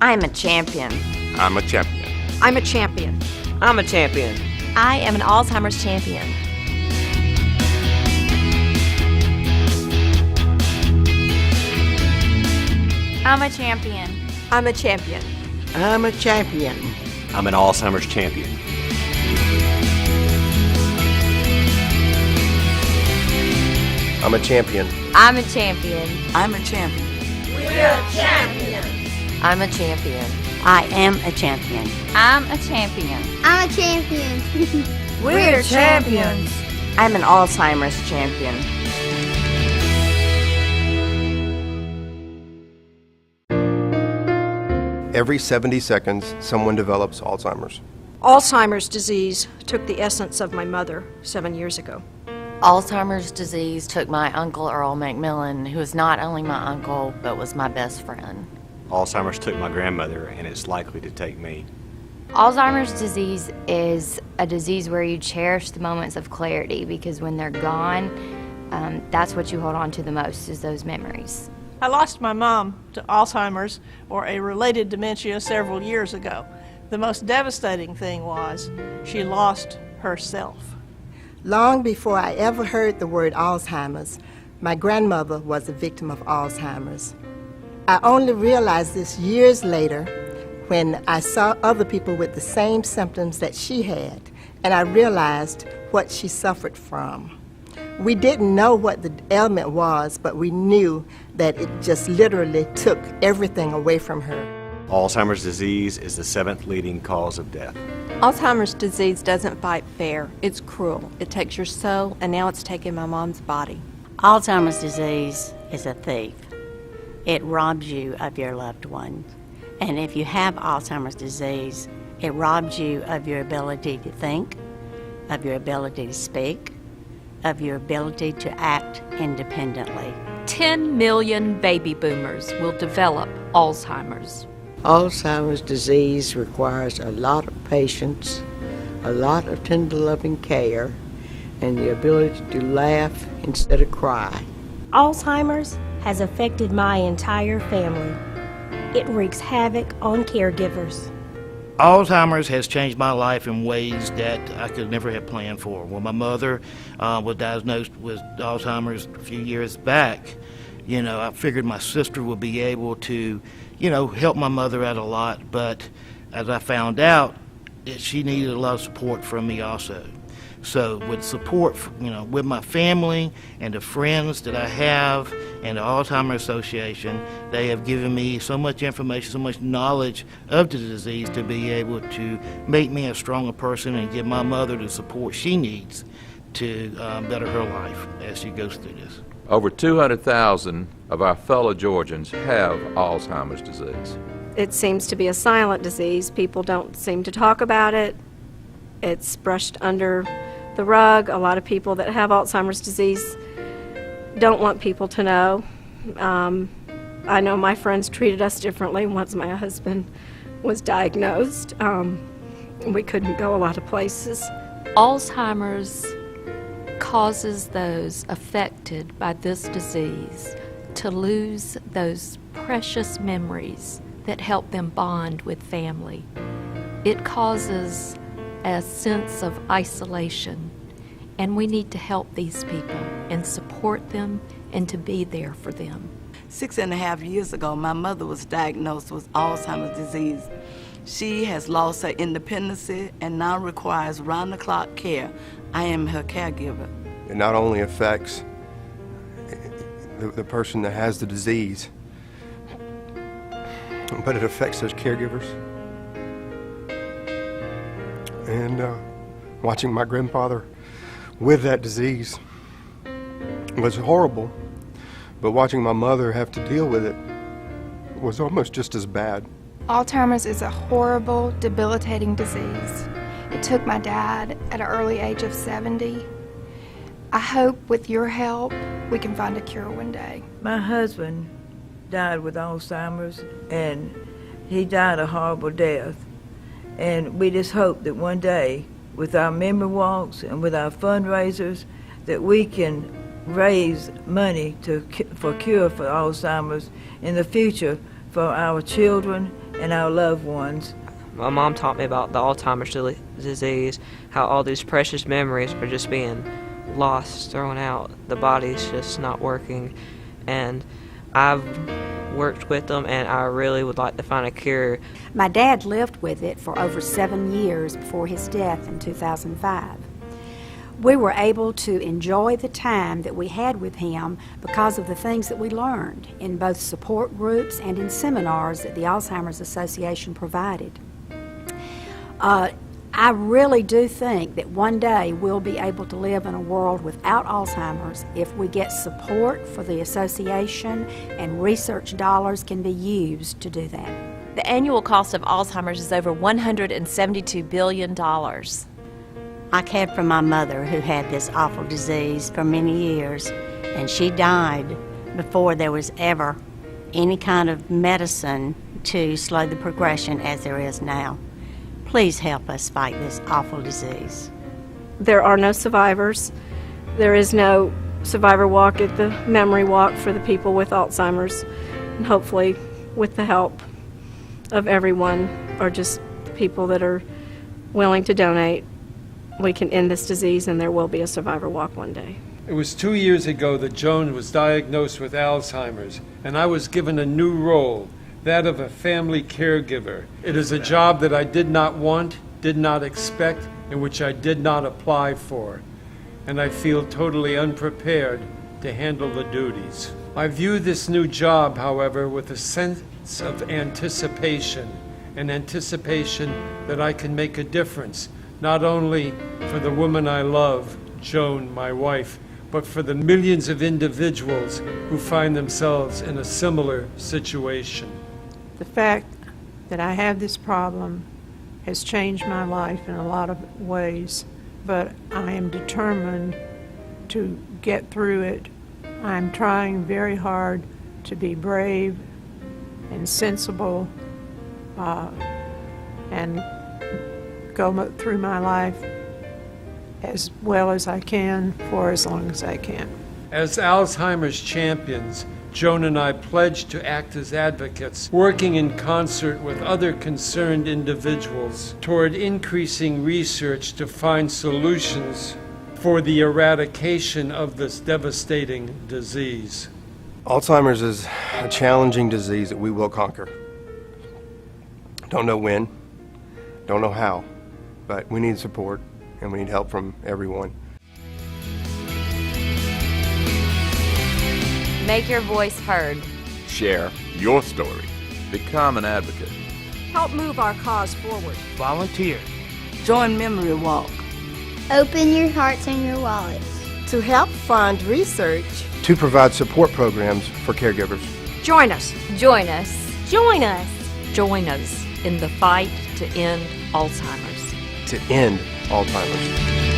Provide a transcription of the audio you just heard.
I'm a champion. I'm a champion. I'm a champion. I'm a champion. I am an Alzheimer's champion. I'm a champion. I'm a champion. I'm a champion. I'm an Alzheimer's champion. I'm a champion. I'm a champion. I'm a champion. We're champions. I'm a champion. I am a champion. I'm a champion. I'm a champion. We're champions. I'm an Alzheimer's champion. Every 70 seconds, someone develops Alzheimer's. Alzheimer's disease took the essence of my mother 7 years ago. Alzheimer's disease took my Uncle Earl McMillan, who is not only my uncle, but was my best friend. Alzheimer's took my grandmother, and it's likely to take me. Alzheimer's disease is a disease where you cherish the moments of clarity because when they're gone, that's what you hold on to the most is those memories. I lost my mom to Alzheimer's or a related dementia several years ago. The most devastating thing was she lost herself. Long before I ever heard the word Alzheimer's, my grandmother was a victim of Alzheimer's. I only realized this years later when I saw other people with the same symptoms that she had, and I realized what she suffered from. We didn't know what the ailment was, but we knew that it just literally took everything away from her. Alzheimer's disease is the 7th leading cause of death. Alzheimer's disease doesn't fight fair. It's cruel. It takes your soul, and now it's taking my mom's body. Alzheimer's disease is a thief. It robs you of your loved ones. And if you have Alzheimer's disease, it robs you of your ability to think, of your ability to speak, of your ability to act independently. 10 million baby boomers will develop Alzheimer's. Alzheimer's disease requires a lot of patience, a lot of tender loving care, and the ability to laugh instead of cry. Alzheimer's has affected my entire family. It wreaks havoc on caregivers. Alzheimer's has changed my life in ways that I could never have planned for. When my mother was diagnosed with Alzheimer's a few years back, I figured my sister would be able to, help my mother out a lot. But as I found out, she needed a lot of support from me also. So with support, with my family and the friends that I have and the Alzheimer's Association, they have given me so much information, so much knowledge of the disease to be able to make me a stronger person and give my mother the support she needs to better her life as she goes through this. Over 200,000 of our fellow Georgians have Alzheimer's disease. It seems to be a silent disease. People don't seem to talk about it. It's brushed under the rug. A lot of people that have Alzheimer's disease don't want people to know. I know my friends treated us differently once my husband was diagnosed. We couldn't go a lot of places. Alzheimer's causes those affected by this disease to lose those precious memories that help them bond with family. It causes a sense of isolation, and we need to help these people and support them and to be there for them. 6.5 years ago, my mother was diagnosed with Alzheimer's disease. She has lost her independence and now requires round-the-clock care. I am her caregiver. It not only affects the person that has the disease, but it affects those caregivers. And watching my grandfather with that disease was horrible, but watching my mother have to deal with it was almost just as bad. Alzheimer's is a horrible, debilitating disease. It took my dad at an early age of 70. I hope with your help we can find a cure one day. My husband died with Alzheimer's, and he died a horrible death. And we just hope that one day, with our memory walks and with our fundraisers, that we can raise money for cure for Alzheimer's in the future for our children and our loved ones. My mom taught me about the Alzheimer's disease, how all these precious memories are just being lost, thrown out. The body's just not working, and I've worked with them, and I really would like to find a cure. My dad lived with it for over 7 years before his death in 2005. We were able to enjoy the time that we had with him because of the things that we learned in both support groups and in seminars that the Alzheimer's Association provided. I really do think that one day we'll be able to live in a world without Alzheimer's if we get support for the association and research dollars can be used to do that. The annual cost of Alzheimer's is over $172 billion. I cared for my mother who had this awful disease for many years, and she died before there was ever any kind of medicine to slow the progression as there is now. Please help us fight this awful disease. There are no survivors. There is no survivor walk at the memory walk for the people with Alzheimer's. And hopefully, with the help of everyone, or just the people that are willing to donate, we can end this disease and there will be a survivor walk one day. It was 2 years ago that Joan was diagnosed with Alzheimer's, and I was given a new role, that of a family caregiver. It is a job that I did not want, did not expect, and which I did not apply for. And I feel totally unprepared to handle the duties. I view this new job, however, with a sense of anticipation, an anticipation that I can make a difference, not only for the woman I love, Joan, my wife, but for the millions of individuals who find themselves in a similar situation. The fact that I have this problem has changed my life in a lot of ways, but I am determined to get through it. I'm trying very hard to be brave and sensible and go through my life as well as I can for as long as I can. As Alzheimer's champions, Joan and I pledged to act as advocates, working in concert with other concerned individuals toward increasing research to find solutions for the eradication of this devastating disease. Alzheimer's is a challenging disease that we will conquer. Don't know when, don't know how, but we need support and we need help from everyone. Make your voice heard. Share your story. Become an advocate. Help move our cause forward. Volunteer. Join Memory Walk. Open your hearts and your wallets. To help fund research. To provide support programs for caregivers. Join us. Join us. Join us. Join us in the fight to end Alzheimer's. To end Alzheimer's.